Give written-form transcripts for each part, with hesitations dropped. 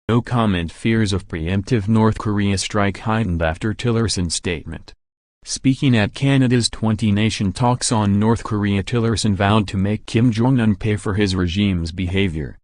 No comment. Fears of preemptive North Korea strike heightened after Tillerson statement. Speaking at Canada's 20-nation talks on North Korea, Tillerson vowed to make Kim Jong-un pay for his regime's behavior.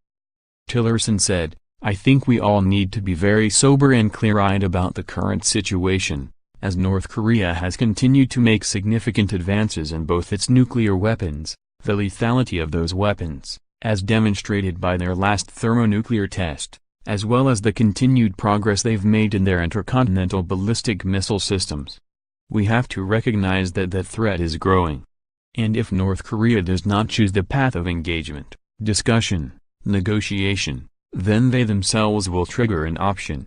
Tillerson said, "I think we all need to be very sober and clear-eyed about the current situation, as North Korea has continued to make significant advances in both its nuclear weapons, the lethality of those weapons, as demonstrated by their last thermonuclear test, as well as the continued progress they've made in their intercontinental ballistic missile systems. We have to recognize that the threat is growing. And if North Korea does not choose the path of engagement, discussion, negotiation, then they themselves will trigger an option."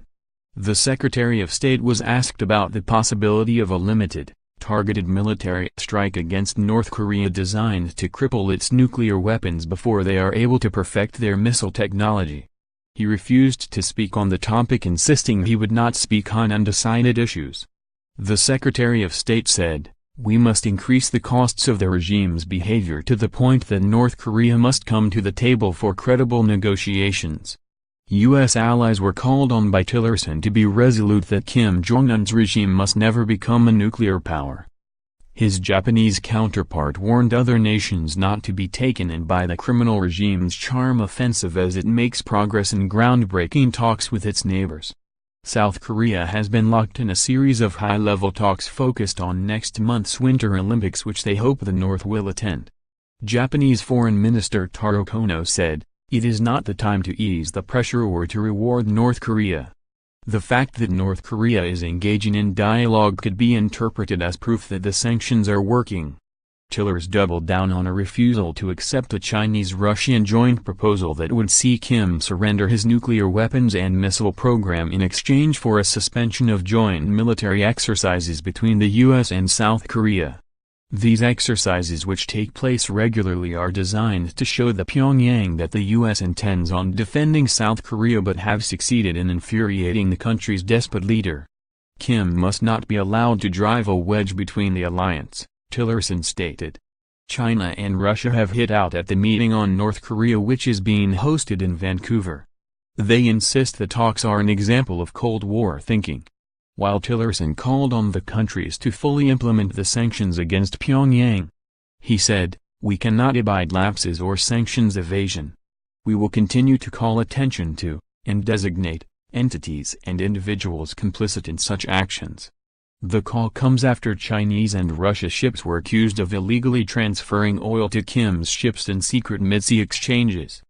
The Secretary of State was asked about the possibility of a limited, targeted military strike against North Korea designed to cripple its nuclear weapons before they are able to perfect their missile technology. He refused to speak on the topic, insisting he would not speak on undecided issues. The Secretary of State said, "We must increase the costs of the regime's behavior to the point that North Korea must come to the table for credible negotiations." U.S. allies were called on by Tillerson to be resolute that Kim Jong-un's regime must never become a nuclear power. His Japanese counterpart warned other nations not to be taken in by the criminal regime's charm offensive as it makes progress in groundbreaking talks with its neighbors. South Korea has been locked in a series of high-level talks focused on next month's Winter Olympics, which they hope the North will attend. Japanese Foreign Minister Taro Kono said, "It is not the time to ease the pressure or to reward North Korea." The fact that North Korea is engaging in dialogue could be interpreted as proof that the sanctions are working. Tillerson doubled down on a refusal to accept a Chinese-Russian joint proposal that would see Kim surrender his nuclear weapons and missile program in exchange for a suspension of joint military exercises between the U.S. and South Korea. These exercises, which take place regularly, are designed to show the Pyongyang that the U.S. intends on defending South Korea but have succeeded in infuriating the country's despot leader. Kim must not be allowed to drive a wedge between the alliance, Tillerson stated. China and Russia have hit out at the meeting on North Korea, which is being hosted in Vancouver. They insist the talks are an example of Cold War thinking. While Tillerson called on the countries to fully implement the sanctions against Pyongyang, he said, "We cannot abide lapses or sanctions evasion. We will continue to call attention to, and designate, entities and individuals complicit in such actions." The call comes after Chinese and Russia ships were accused of illegally transferring oil to Kim's ships in secret mid-sea exchanges.